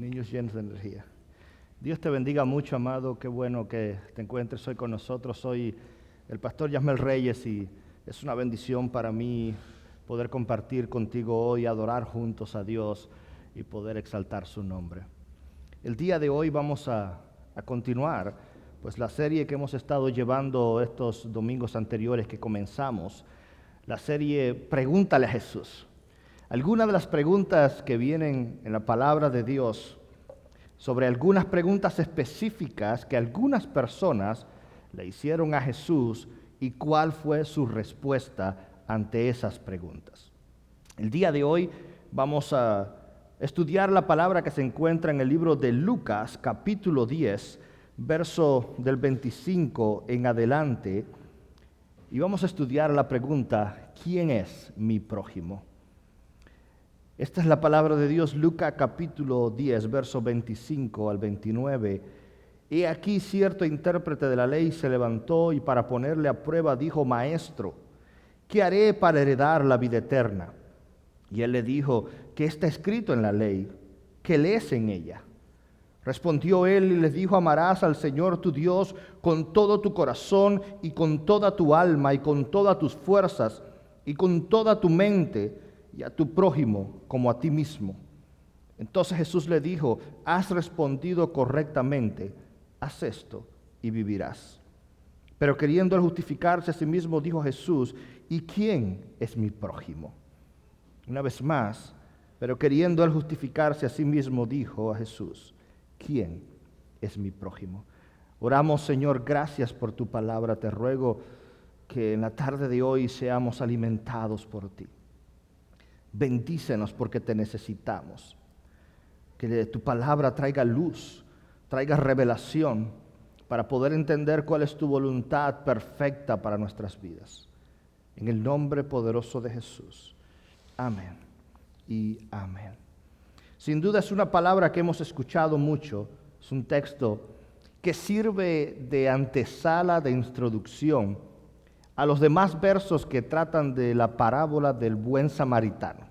Niños llenos de energía. Dios te bendiga mucho, amado. Qué bueno que te encuentres hoy con nosotros. Soy el pastor Yasmel Reyes y es una bendición para mí poder compartir contigo hoy, adorar juntos a Dios y poder exaltar su nombre. El día de hoy vamos a continuar pues la serie que hemos estado llevando estos domingos anteriores que comenzamos, la serie Pregúntale a Jesús. Algunas de las preguntas que vienen en la palabra de Dios, sobre algunas preguntas específicas que algunas personas le hicieron a Jesús y cuál fue su respuesta ante esas preguntas. El día de hoy vamos a estudiar la palabra que se encuentra en el libro de Lucas, capítulo 10, verso del 25 en adelante, y vamos a estudiar la pregunta, ¿quién es mi prójimo? Esta es la palabra de Dios, Lucas capítulo 10, verso 25 al 29. He aquí cierto intérprete de la ley se levantó y para ponerle a prueba dijo: Maestro, ¿qué haré para heredar la vida eterna? Y él le dijo: ¿qué está escrito en la ley? ¿Qué lees en ella? Respondió él y les dijo: amarás al Señor tu Dios con todo tu corazón y con toda tu alma y con todas tus fuerzas y con toda tu mente, y a tu prójimo como a ti mismo. Entonces Jesús le dijo: has respondido correctamente, haz esto y vivirás. Pero queriendo él justificarse a sí mismo, dijo Jesús: ¿y quién es mi prójimo? Una vez más, pero queriendo él justificarse a sí mismo, dijo a Jesús: ¿quién es mi prójimo? Oramos, Señor, gracias por tu palabra. Te ruego que en la tarde de hoy seamos alimentados por ti. Bendícenos porque te necesitamos. Que tu palabra traiga luz, traiga revelación para poder entender cuál es tu voluntad perfecta para nuestras vidas. En el nombre poderoso de Jesús. Amén y amén. Sin duda es una palabra que hemos escuchado mucho. Es un texto que sirve de antesala, de introducción a los demás versos que tratan de la parábola del buen samaritano.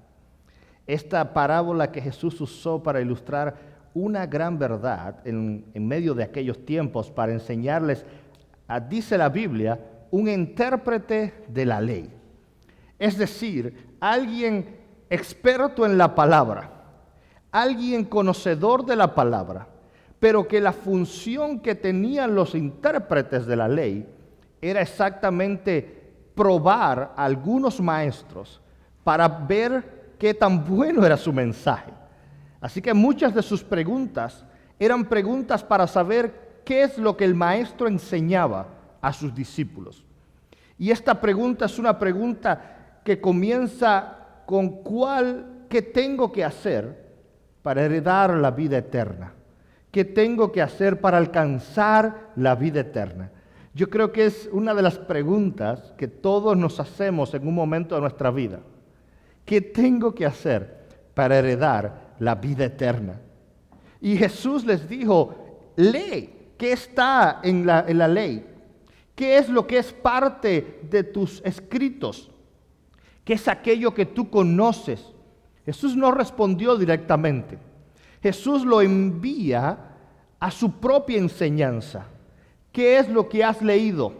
Esta parábola que Jesús usó para ilustrar una gran verdad en medio de aquellos tiempos, para enseñarles, dice la Biblia, un intérprete de la ley. Es decir, alguien experto en la palabra, alguien conocedor de la palabra, pero que la función que tenían los intérpretes de la ley era exactamente probar a algunos maestros para ver qué tan bueno era su mensaje. Así que muchas de sus preguntas eran preguntas para saber qué es lo que el maestro enseñaba a sus discípulos. Y esta pregunta es una pregunta que comienza con ¿qué tengo que hacer para heredar la vida eterna? ¿Qué tengo que hacer para alcanzar la vida eterna? Yo creo que es una de las preguntas que todos nos hacemos en un momento de nuestra vida. ¿Qué tengo que hacer para heredar la vida eterna? Y Jesús les dijo: lee, ¿qué está en la ley? ¿Qué es lo que es parte de tus escritos? ¿Qué es aquello que tú conoces? Jesús no respondió directamente. Jesús lo envía a su propia enseñanza. ¿Qué es lo que has leído?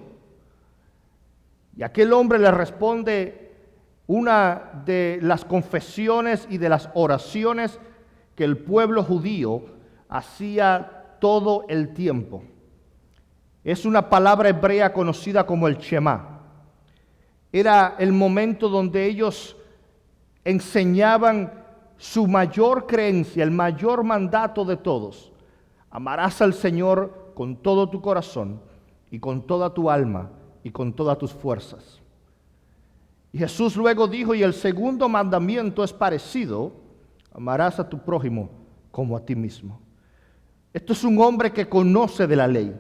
Y aquel hombre le responde una de las confesiones y de las oraciones que el pueblo judío hacía todo el tiempo. Es una palabra hebrea conocida como el Shema. Era el momento donde ellos enseñaban su mayor creencia, el mayor mandato de todos. Amarás al Señor con todo tu corazón y con toda tu alma y con todas tus fuerzas. Y Jesús luego dijo: y el segundo mandamiento es parecido: amarás a tu prójimo como a ti mismo. Esto es un hombre que conoce de la ley.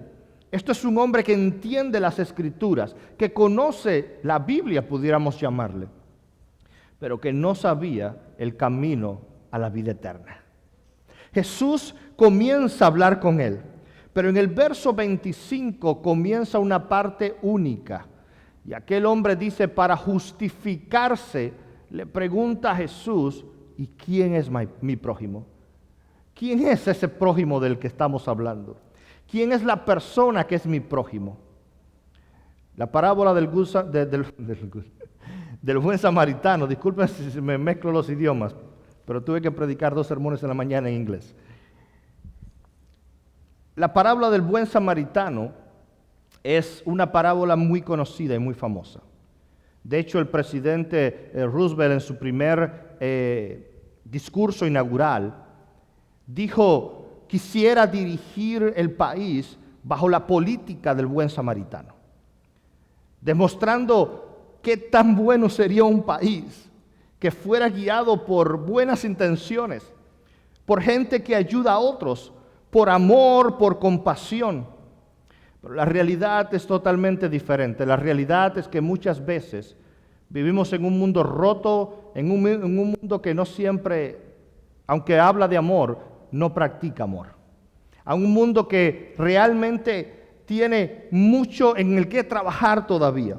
Esto es un hombre que entiende las Escrituras, que conoce la Biblia, pudiéramos llamarle, pero que no sabía el camino a la vida eterna. Jesús comienza a hablar con él, pero en el verso 25 comienza una parte única. Y aquel hombre dice, para justificarse, le pregunta a Jesús: ¿y quién es mi prójimo? ¿quién es ese prójimo del que estamos hablando? ¿Quién es la persona que es mi prójimo? La parábola del buen samaritano, disculpen si me mezclo los idiomas, pero tuve que predicar 2 sermones en la mañana en inglés. La parábola del buen samaritano es una parábola muy conocida y muy famosa. De hecho, el presidente Roosevelt en su primer discurso inaugural dijo: quisiera dirigir el país bajo la política del buen samaritano, demostrando qué tan bueno sería un país que fuera guiado por buenas intenciones, por gente que ayuda a otros, por amor, por compasión. Pero la realidad es totalmente diferente. La realidad es que muchas veces vivimos en un mundo roto, en un mundo que no siempre, aunque habla de amor, no practica amor. A un mundo que realmente tiene mucho en el que trabajar todavía.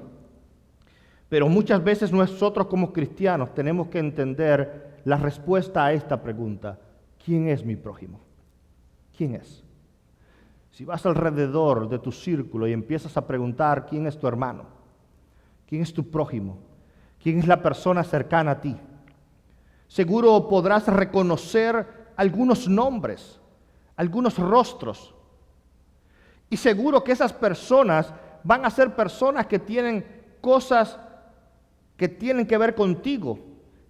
Pero muchas veces nosotros como cristianos tenemos que entender la respuesta a esta pregunta: ¿quién es mi prójimo? ¿Quién es? Si vas alrededor de tu círculo y empiezas a preguntar quién es tu hermano, quién es tu prójimo, quién es la persona cercana a ti, seguro podrás reconocer algunos nombres, algunos rostros. Y seguro que esas personas van a ser personas que tienen cosas que tienen que ver contigo,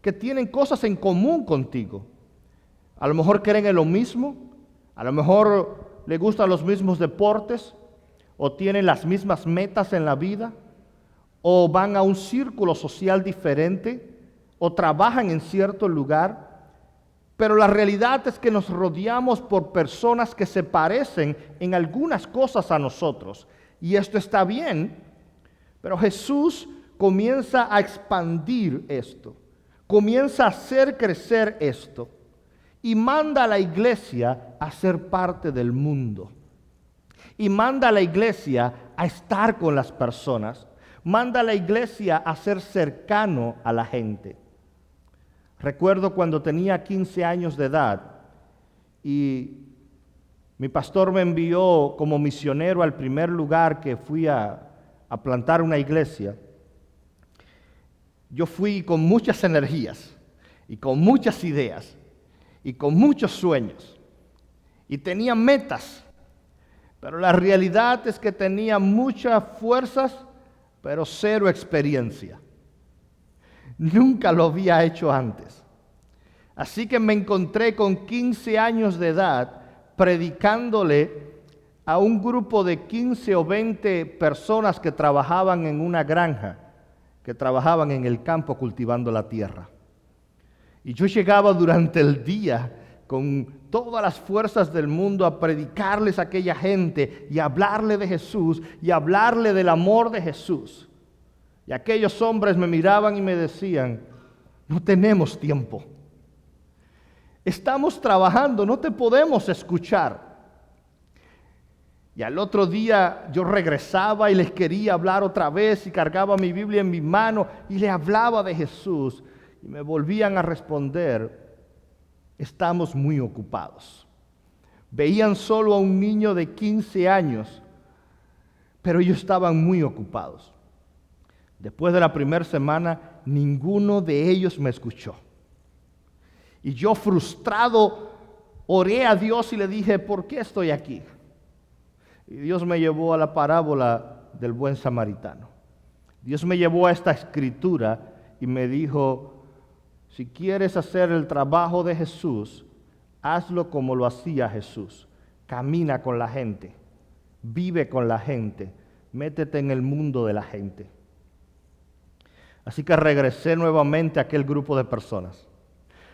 que tienen cosas en común contigo. A lo mejor creen en lo mismo, a lo mejor les gustan los mismos deportes, o tienen las mismas metas en la vida, o van a un círculo social diferente, o trabajan en cierto lugar. Pero la realidad es que nos rodeamos por personas que se parecen en algunas cosas a nosotros. Y esto está bien, pero Jesús comienza a expandir esto, comienza a hacer crecer esto y manda a la iglesia a ser parte del mundo. Y manda a la iglesia a estar con las personas, manda a la iglesia a ser cercano a la gente. Recuerdo cuando tenía 15 años de edad y mi pastor me envió como misionero al primer lugar que fui a plantar una iglesia. Yo fui con muchas energías y con muchas ideas y con muchos sueños y tenía metas, pero la realidad es que tenía muchas fuerzas, pero cero experiencia. Nunca lo había hecho antes. Así que me encontré con 15 años de edad predicándole a un grupo de 15 o 20 personas que trabajaban en una granja, que trabajaban en el campo cultivando la tierra. Y yo llegaba durante el día con todas las fuerzas del mundo a predicarles a aquella gente y a hablarle de Jesús y a hablarle del amor de Jesús. Y aquellos hombres me miraban y me decían: no tenemos tiempo. Estamos trabajando, no te podemos escuchar. Y al otro día yo regresaba y les quería hablar otra vez y cargaba mi Biblia en mi mano y le hablaba de Jesús. Y me volvían a responder: estamos muy ocupados. Veían solo a un niño de 15 años, pero ellos estaban muy ocupados. Después de la primera semana, ninguno de ellos me escuchó. Y yo, frustrado, oré a Dios y le dije: ¿por qué estoy aquí? Y Dios me llevó a la parábola del buen samaritano. Dios me llevó a esta escritura y me dijo: si quieres hacer el trabajo de Jesús, hazlo como lo hacía Jesús. Camina con la gente, vive con la gente, métete en el mundo de la gente. Así que regresé nuevamente a aquel grupo de personas.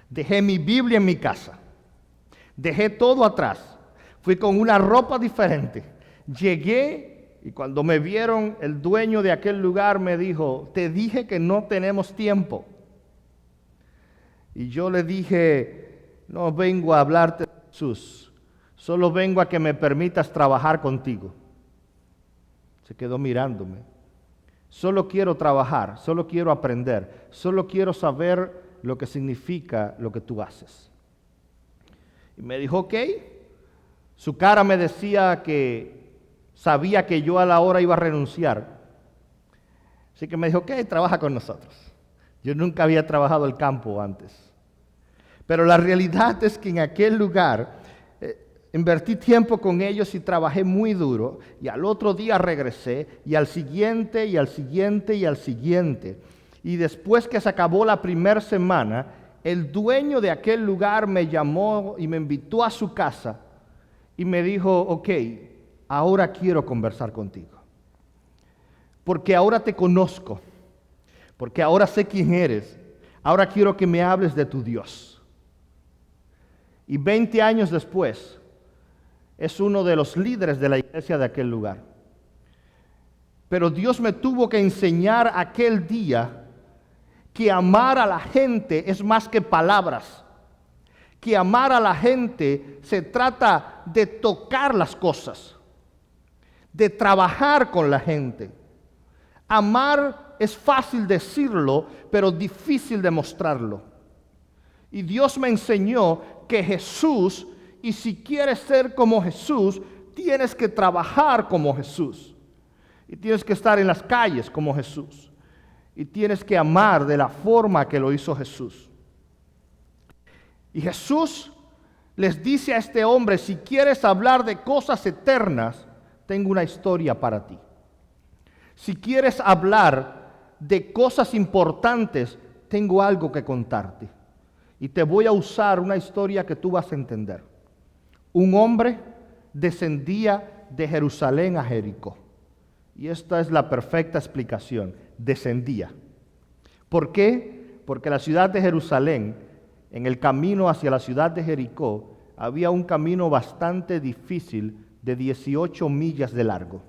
Dejé mi Biblia en mi casa. Dejé todo atrás. Fui con una ropa diferente. Llegué y cuando me vieron, el dueño de aquel lugar me dijo: te dije que no tenemos tiempo. Y yo le dije: no vengo a hablarte de Jesús. Solo vengo a que me permitas trabajar contigo. Se quedó mirándome. Solo quiero trabajar, solo quiero aprender, solo quiero saber lo que significa lo que tú haces. Y me dijo, ok. Su cara me decía que sabía que yo a la hora iba a renunciar. Así que me dijo, ok, trabaja con nosotros. Yo nunca había trabajado el campo antes. Pero la realidad es que en aquel lugar invertí tiempo con ellos y trabajé muy duro. Y al otro día regresé, y al siguiente, y al siguiente, y al siguiente. Y después que se acabó la primera semana, el dueño de aquel lugar me llamó y me invitó a su casa. Y me dijo, ok, ahora quiero conversar contigo. Porque ahora te conozco. Porque ahora sé quién eres. Ahora quiero que me hables de tu Dios. Y 20 años después, es uno de los líderes de la iglesia de aquel lugar. Pero Dios me tuvo que enseñar aquel día que amar a la gente es más que palabras. Que amar a la gente se trata de tocar las cosas, de trabajar con la gente. Amar es fácil decirlo, pero difícil demostrarlo. Y Dios me enseñó que Jesús, y si quieres ser como Jesús, tienes que trabajar como Jesús. Y tienes que estar en las calles como Jesús. Y tienes que amar de la forma que lo hizo Jesús. Y Jesús les dice a este hombre, si quieres hablar de cosas eternas, tengo una historia para ti. Si quieres hablar de cosas importantes, tengo algo que contarte. Y te voy a usar una historia que tú vas a entender. Un hombre descendía de Jerusalén a Jericó. Y esta es la perfecta explicación. Descendía. ¿Por qué? Porque la ciudad de Jerusalén, en el camino hacia la ciudad de Jericó, había un camino bastante difícil de 18 millas de largo.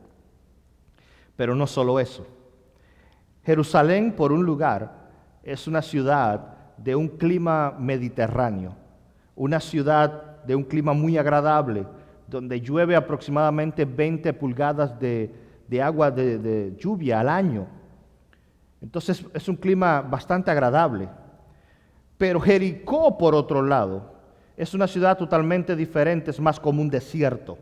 Pero no solo eso. Jerusalén, por un lugar, es una ciudad de un clima mediterráneo, una ciudad de un clima muy agradable, donde llueve aproximadamente 20 pulgadas de agua de lluvia al año. Entonces es un clima bastante agradable. Pero Jericó, por otro lado, es una ciudad totalmente diferente, es más como un desierto.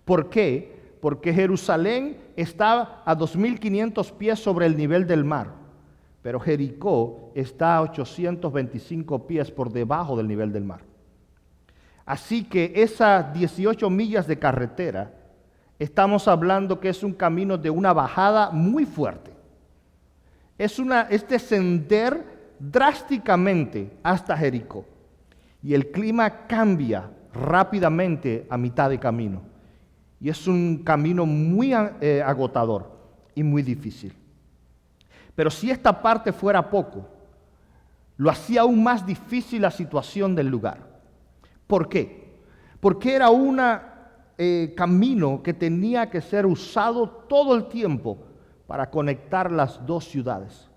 ¿Por qué? Porque Jerusalén está a 2.500 pies sobre el nivel del mar, pero Jericó está a 825 pies por debajo del nivel del mar. Así que esas 18 millas de carretera, estamos hablando que es un camino de una bajada muy fuerte. Es descender drásticamente hasta Jericó. Y el clima cambia rápidamente a mitad de camino. Y es un camino muy agotador y muy difícil. Pero si esta parte fuera poco, lo hacía aún más difícil la situación del lugar. ¿Por qué? Porque era un camino que tenía que ser usado todo el tiempo para conectar las dos ciudades.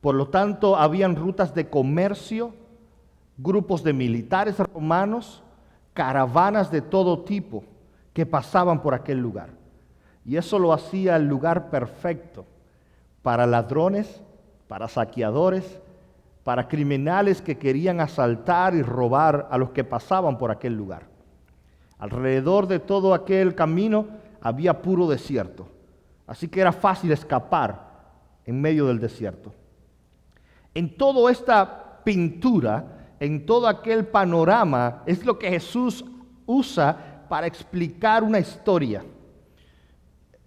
Por lo tanto, habían rutas de comercio, grupos de militares romanos, caravanas de todo tipo que pasaban por aquel lugar. Y eso lo hacía el lugar perfecto para ladrones, para saqueadores, para criminales que querían asaltar y robar a los que pasaban por aquel lugar. Alrededor de todo aquel camino había puro desierto, así que era fácil escapar en medio del desierto. En toda esta pintura, en todo aquel panorama, es lo que Jesús usa para explicar una historia.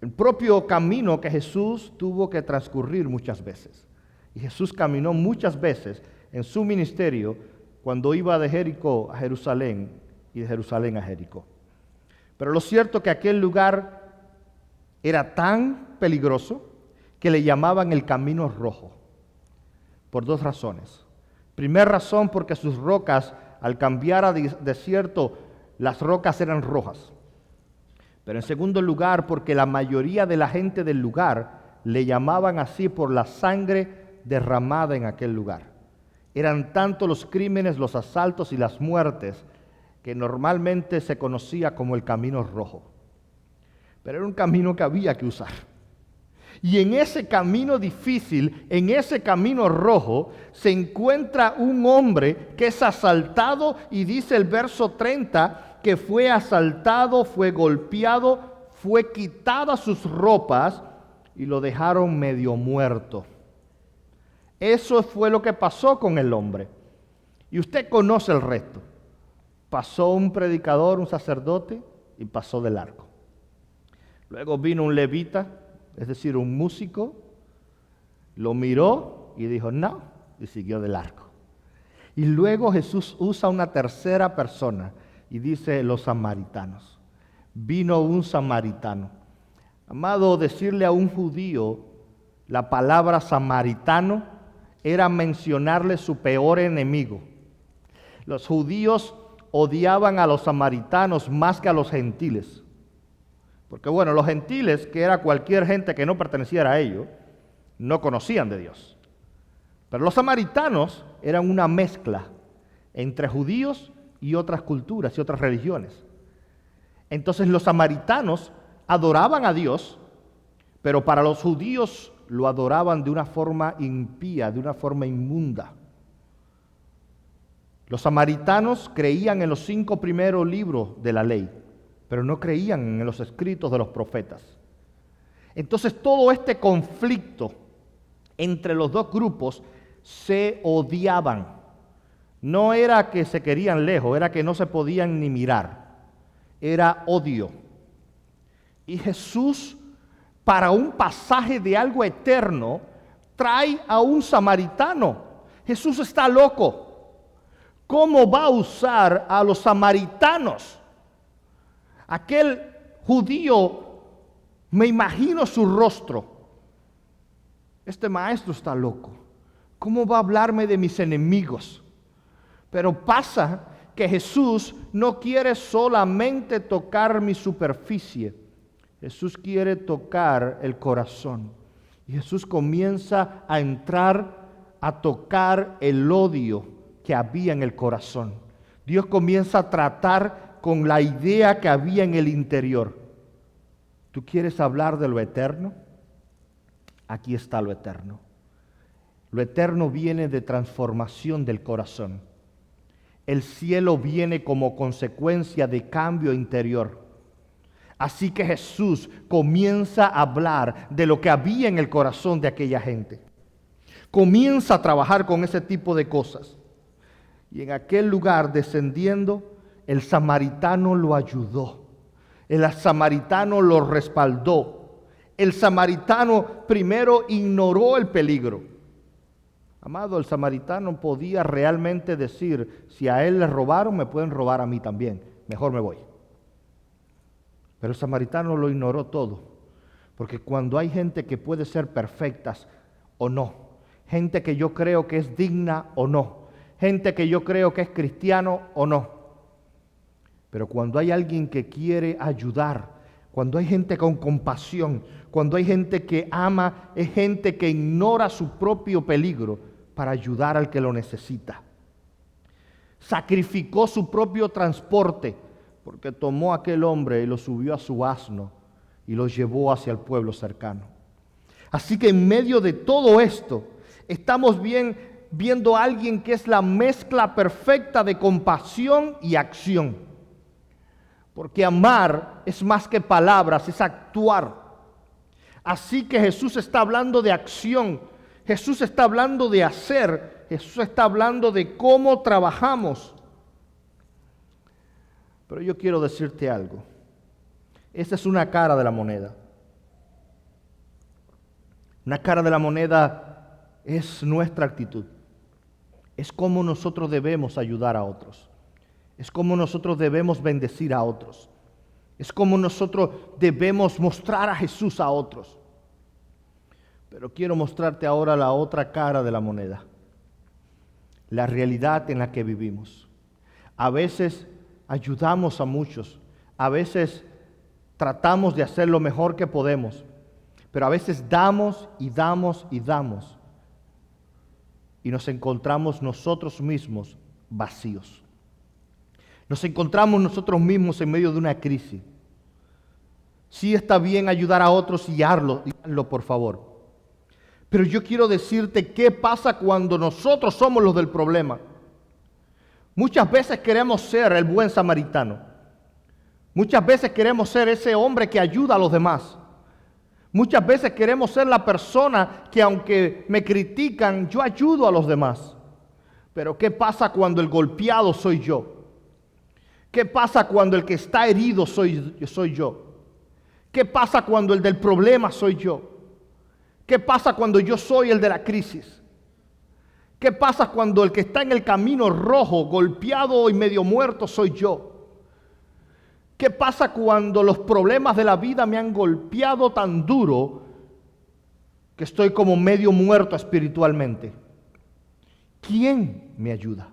El propio camino que Jesús tuvo que transcurrir muchas veces. Y Jesús caminó muchas veces en su ministerio cuando iba de Jericó a Jerusalén y de Jerusalén a Jericó. Pero lo cierto es que aquel lugar era tan peligroso que le llamaban el Camino Rojo, por dos razones. Primera razón, porque sus rocas, al cambiar a desierto, las rocas eran rojas. Pero en segundo lugar, porque la mayoría de la gente del lugar le llamaban así por la sangre derramada en aquel lugar. Eran tanto los crímenes, los asaltos y las muertes que normalmente se conocía como el Camino Rojo. Pero era un camino que había que usar. Y en ese camino difícil, en ese camino rojo, se encuentra un hombre que es asaltado y dice el verso 30 que fue asaltado, fue golpeado, fue quitadas sus ropas y lo dejaron medio muerto. Eso fue lo que pasó con el hombre. Y usted conoce el resto. Pasó un predicador, un sacerdote, y pasó de largo. Luego vino un levita, es decir, un músico, lo miró y dijo no, y siguió de largo. Y luego Jesús usa una tercera persona y dice los samaritanos. Vino un samaritano. Amado, decirle a un judío la palabra samaritano era mencionarle su peor enemigo. Los judíos odiaban a los samaritanos más que a los gentiles. Porque bueno, los gentiles, que era cualquier gente que no perteneciera a ellos, no conocían de Dios. Pero los samaritanos eran una mezcla entre judíos y otras culturas y otras religiones. Entonces los samaritanos adoraban a Dios, pero para los judíos lo adoraban de una forma impía, de una forma inmunda. Los samaritanos creían en los 5 primeros libros de la ley, pero no creían en los escritos de los profetas. Entonces todo este conflicto entre los dos grupos se odiaban. No era que se querían lejos, era que no se podían ni mirar. Era odio. Y Jesús, para un pasaje de algo eterno, trae a un samaritano. Jesús está loco. ¿Cómo va a usar a los samaritanos? Aquel judío, me imagino su rostro. Este maestro está loco. ¿Cómo va a hablarme de mis enemigos? Pero pasa que Jesús no quiere solamente tocar mi superficie. Jesús quiere tocar el corazón. Y Jesús comienza a entrar a tocar el odio que había en el corazón. Dios comienza a tratar con la idea que había en el interior. ¿Tú quieres hablar de lo eterno? Aquí está lo eterno. Lo eterno viene de transformación del corazón. El cielo viene como consecuencia de cambio interior. Así que Jesús comienza a hablar de lo que había en el corazón de aquella gente. Comienza a trabajar con ese tipo de cosas. Y en aquel lugar, descendiendo, el samaritano lo ayudó. El samaritano lo respaldó. El samaritano primero ignoró el peligro. Amado, el samaritano podía realmente decir, si a él le robaron, me pueden robar a mí también. Mejor me voy. Pero el samaritano lo ignoró todo. Porque cuando hay gente que puede ser perfectas o no, gente que yo creo que es digna o no, gente que yo creo que es cristiano o no. Pero cuando hay alguien que quiere ayudar, cuando hay gente con compasión, cuando hay gente que ama, es gente que ignora su propio peligro para ayudar al que lo necesita. Sacrificó su propio transporte porque tomó a aquel hombre y lo subió a su asno y lo llevó hacia el pueblo cercano. Así que en medio de todo esto, estamos viendo a alguien que es la mezcla perfecta de compasión y acción. Porque amar es más que palabras, es actuar. Así que Jesús está hablando de acción, Jesús está hablando de hacer, Jesús está hablando de cómo trabajamos. Pero yo quiero decirte algo. Esa es una cara de la moneda. Una cara de la moneda es nuestra actitud. Es cómo nosotros debemos ayudar a otros. Es cómo nosotros debemos bendecir a otros. Es cómo nosotros debemos mostrar a Jesús a otros. Pero quiero mostrarte ahora la otra cara de la moneda. La realidad en la que vivimos. A veces ayudamos a muchos. A veces tratamos de hacer lo mejor que podemos. Pero a veces damos y damos y damos. Y nos encontramos nosotros mismos vacíos. Nos encontramos nosotros mismos en medio de una crisis. Sí está bien ayudar a otros y hazlo, por favor. Pero yo quiero decirte qué pasa cuando nosotros somos los del problema. Muchas veces queremos ser el buen samaritano. Muchas veces queremos ser ese hombre que ayuda a los demás. Muchas veces queremos ser la persona que, aunque me critican, yo ayudo a los demás. Pero ¿qué pasa cuando el golpeado soy yo? ¿Qué pasa cuando el que está herido soy yo? ¿Qué pasa cuando el del problema soy yo? ¿Qué pasa cuando yo soy el de la crisis? ¿Qué pasa cuando el que está en el camino rojo, golpeado y medio muerto, soy yo? ¿Qué pasa cuando los problemas de la vida me han golpeado tan duro que estoy como medio muerto espiritualmente? ¿Quién me ayuda?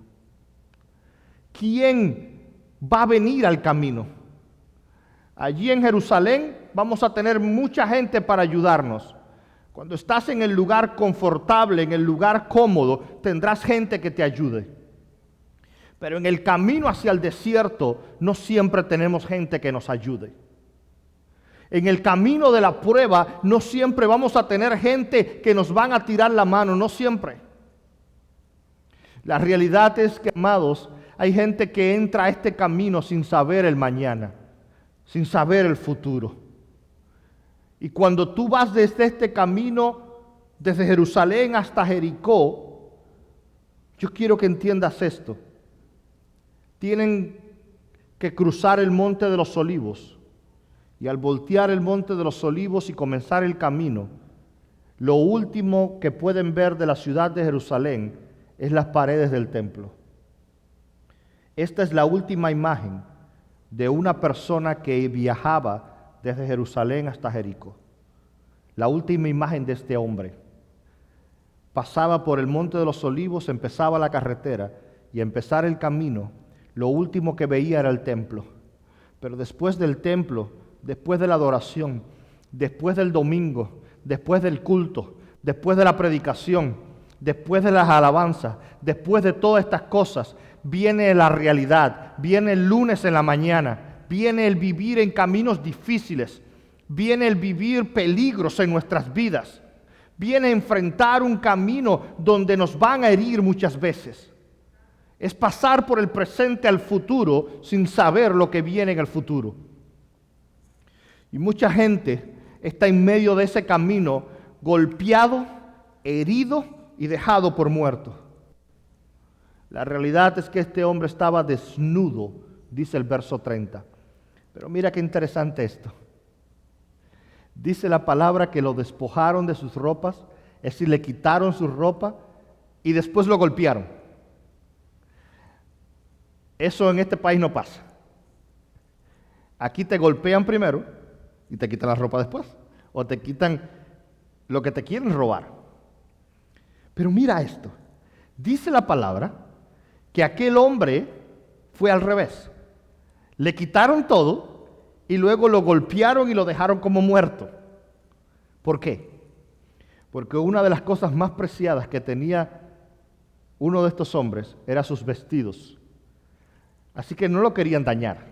¿Quién va a venir al camino? Allí en Jerusalén vamos a tener mucha gente para ayudarnos. Cuando estás en el lugar confortable, en el lugar cómodo, tendrás gente que te ayude. Pero en el camino hacia el desierto no siempre tenemos gente que nos ayude. En el camino de la prueba no siempre vamos a tener gente que nos van a tirar la mano, no siempre. La realidad es que, amados, hay gente que entra a este camino sin saber el mañana, sin saber el futuro. Y cuando tú vas desde este camino, desde Jerusalén hasta Jericó, yo quiero que entiendas esto. Tienen que cruzar el monte de los olivos. Y al voltear el monte de los olivos y comenzar el camino, lo último que pueden ver de la ciudad de Jerusalén es las paredes del templo. Esta es la última imagen de una persona que viajaba desde Jerusalén hasta Jericó. La última imagen de este hombre. Pasaba por el monte de los olivos, empezaba la carretera y a empezar el camino, lo último que veía era el templo. Pero después del templo, después de la adoración, después del domingo, después del culto, después de la predicación, después de las alabanzas, después de todas estas cosas, viene la realidad, viene el lunes en la mañana, viene el vivir en caminos difíciles, viene el vivir peligros en nuestras vidas, viene a enfrentar un camino donde nos van a herir muchas veces. Es pasar por el presente al futuro sin saber lo que viene en el futuro. Y mucha gente está en medio de ese camino, golpeado, herido y dejado por muerto. La realidad es que este hombre estaba desnudo, dice el verso 30. Pero mira qué interesante esto. Dice la palabra que lo despojaron de sus ropas, es decir, le quitaron su ropa y después lo golpearon. Eso en este país no pasa. Aquí te golpean primero y te quitan la ropa después. O te quitan lo que te quieren robar. Pero mira esto. Dice la palabra que aquel hombre fue al revés. Le quitaron todo y luego lo golpearon y lo dejaron como muerto. ¿Por qué? Porque una de las cosas más preciadas que tenía uno de estos hombres era sus vestidos. Así que no lo querían dañar.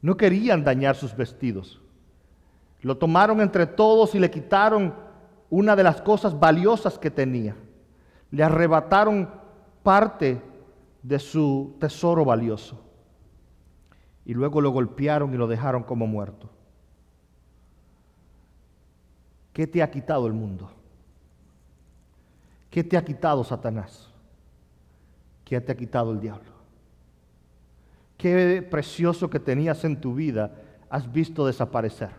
No querían dañar sus vestidos. Lo tomaron entre todos y le quitaron una de las cosas valiosas que tenía. Le arrebataron parte de su tesoro valioso. Y luego lo golpearon y lo dejaron como muerto. ¿Qué te ha quitado el mundo? ¿Qué te ha quitado Satanás? ¿Qué te ha quitado el diablo? ¿Qué precioso que tenías en tu vida has visto desaparecer?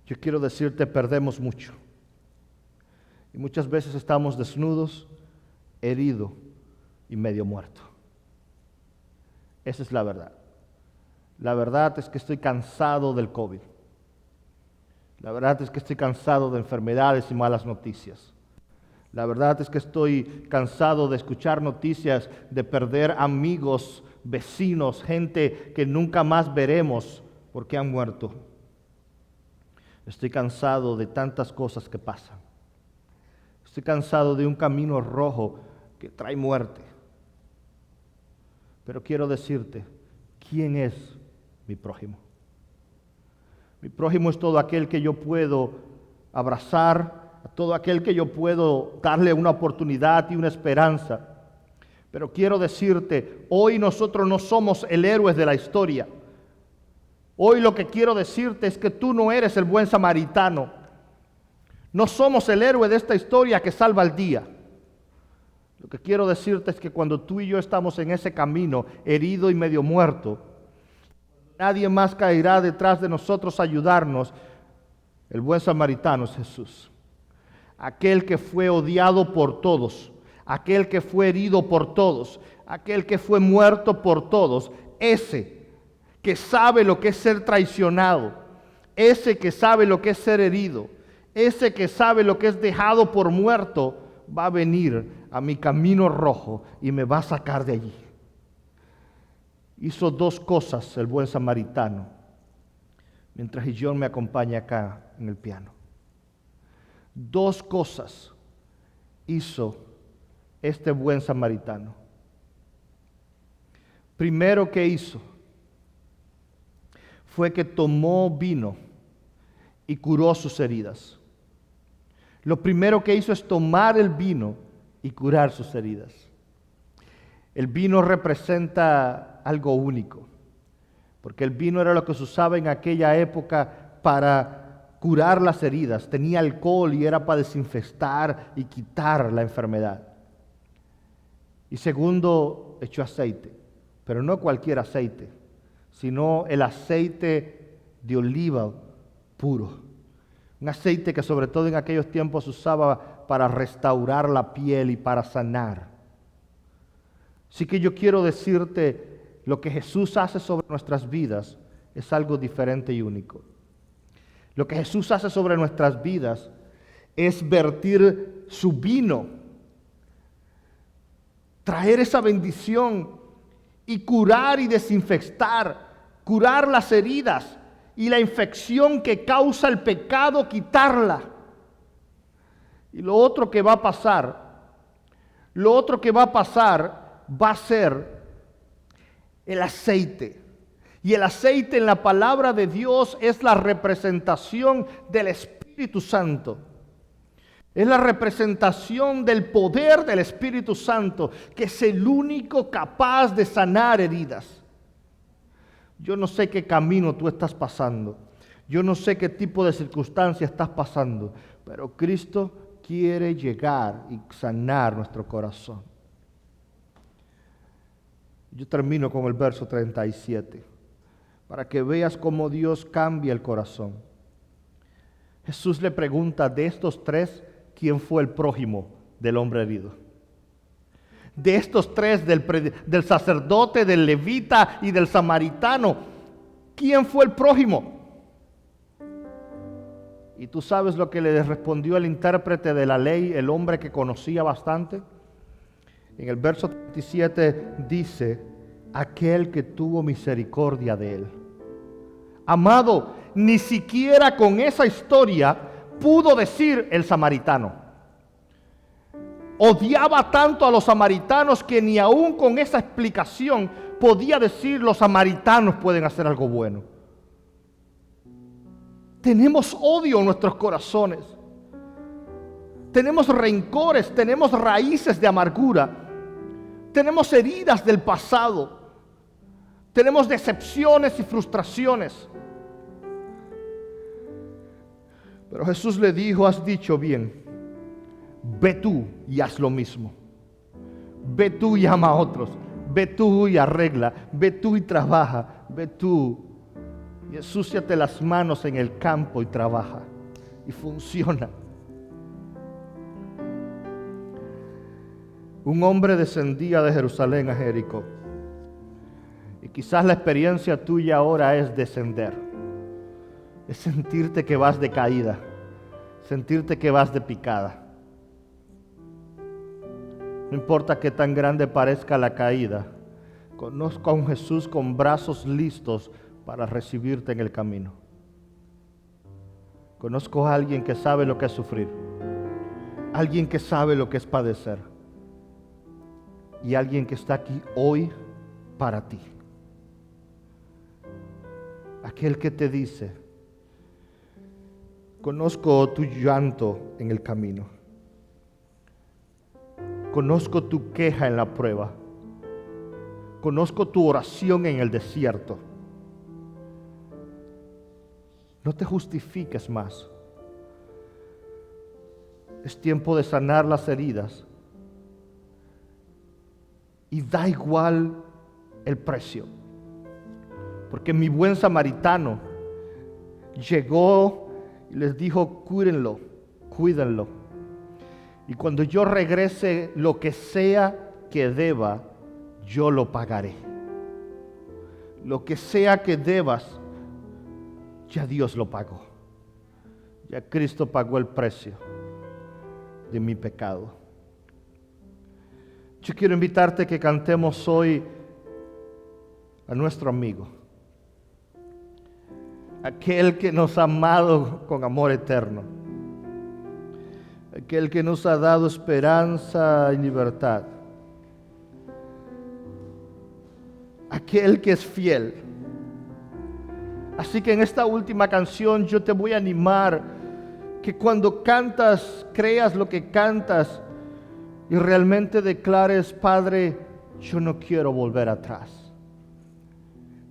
Yo quiero decirte, perdemos mucho. Y muchas veces estamos desnudos, heridos y medio muertos. Esa es la verdad. La verdad es que estoy cansado del COVID. La verdad es que estoy cansado de enfermedades y malas noticias. La verdad es que estoy cansado de escuchar noticias de perder amigos, vecinos, gente que nunca más veremos porque han muerto. Estoy cansado de tantas cosas que pasan. Estoy cansado de un camino rojo que trae muerte. Pero quiero decirte, ¿quién es mi prójimo? Mi prójimo es todo aquel que yo puedo abrazar, a todo aquel que yo puedo darle una oportunidad y una esperanza. Pero quiero decirte, hoy nosotros no somos el héroe de la historia. Hoy lo que quiero decirte es que tú no eres el buen samaritano. No somos el héroe de esta historia que salva al día. Lo que quiero decirte es que cuando tú y yo estamos en ese camino, herido y medio muerto, nadie más caerá detrás de nosotros a ayudarnos. El buen samaritano es Jesús. Aquel que fue odiado por todos, aquel que fue herido por todos, aquel que fue muerto por todos, ese que sabe lo que es ser traicionado, ese que sabe lo que es ser herido, ese que sabe lo que es dejado por muerto, va a venir a mi camino rojo y me va a sacar de allí. Hizo dos cosas el buen samaritano, mientras John me acompaña acá en el piano. Dos cosas hizo este buen samaritano. Primero que hizo fue que tomó vino y curó sus heridas. Lo primero que hizo es tomar el vino y curar sus heridas. El vino representa algo único, porque el vino era lo que se usaba en aquella época para curar las heridas. Tenía alcohol y era para desinfectar y quitar la enfermedad. Y segundo, echó aceite, pero no cualquier aceite, sino el aceite de oliva puro. Un aceite que sobre todo en aquellos tiempos se usaba para restaurar la piel y para sanar. Así que yo quiero decirte, lo que Jesús hace sobre nuestras vidas es algo diferente y único. Lo que Jesús hace sobre nuestras vidas es vertir su vino, traer esa bendición y curar y desinfectar, curar las heridas y la infección que causa el pecado, quitarla. Y lo otro que va a pasar va a ser el aceite. Y el aceite en la palabra de Dios es la representación del Espíritu Santo. Es la representación del poder del Espíritu Santo, que es el único capaz de sanar heridas. Yo no sé qué camino tú estás pasando. Yo no sé qué tipo de circunstancia estás pasando. Pero Cristo quiere llegar y sanar nuestro corazón. Yo termino con el verso 37, para que veas cómo Dios cambia el corazón. Jesús le pregunta, de estos tres, ¿quién fue el prójimo del hombre herido? De estos tres, del sacerdote, del levita y del samaritano, ¿quién fue el prójimo? ¿Y tú sabes lo que le respondió el intérprete de la ley, el hombre que conocía bastante? En el verso 37 dice, aquel que tuvo misericordia de él. Amado, ni siquiera con esa historia pudo decir el samaritano. Odiaba tanto a los samaritanos que ni aún con esa explicación podía decir los samaritanos pueden hacer algo bueno. Tenemos odio en nuestros corazones. Tenemos rencores, tenemos raíces de amargura. Tenemos heridas del pasado. Tenemos decepciones y frustraciones. Pero Jesús le dijo, has dicho bien. Ve tú y haz lo mismo. Ve tú y ama a otros. Ve tú y arregla. Ve tú y trabaja. Ve tú y ensúciate las manos en el campo y trabaja. Y funciona. Un hombre descendía de Jerusalén a Jericó. Y quizás la experiencia tuya ahora es descender. Es sentirte que vas de caída. Sentirte que vas de picada. No importa qué tan grande parezca la caída, conozco a un Jesús con brazos listos para recibirte en el camino. Conozco a alguien que sabe lo que es sufrir, alguien que sabe lo que es padecer y alguien que está aquí hoy para ti. Aquel que te dice, Conozco tu llanto en el camino. Conozco tu queja en la prueba. Conozco tu oración en el desierto. No te justifiques más. Es tiempo de sanar las heridas. Y da igual el precio. Porque mi buen samaritano llegó y les dijo, cuídenlo, cuídenlo. Y cuando yo regrese, lo que sea que deba, yo lo pagaré. Lo que sea que debas, ya Dios lo pagó. Ya Cristo pagó el precio de mi pecado. Yo quiero invitarte a que cantemos hoy a nuestro amigo, aquel que nos ha amado con amor eterno, aquel que nos ha dado esperanza y libertad, aquel que es fiel. Así que en esta última canción yo te voy a animar que cuando cantas, creas lo que cantas y realmente declares, Padre, yo no quiero volver atrás.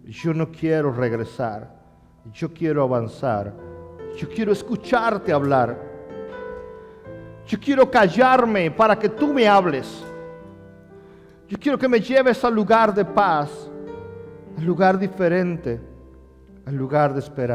Yo no quiero regresar. Yo quiero avanzar. Yo quiero escucharte hablar. Yo quiero callarme para que tú me hables. Yo quiero que me lleves al lugar de paz, al lugar diferente, al lugar de esperanza.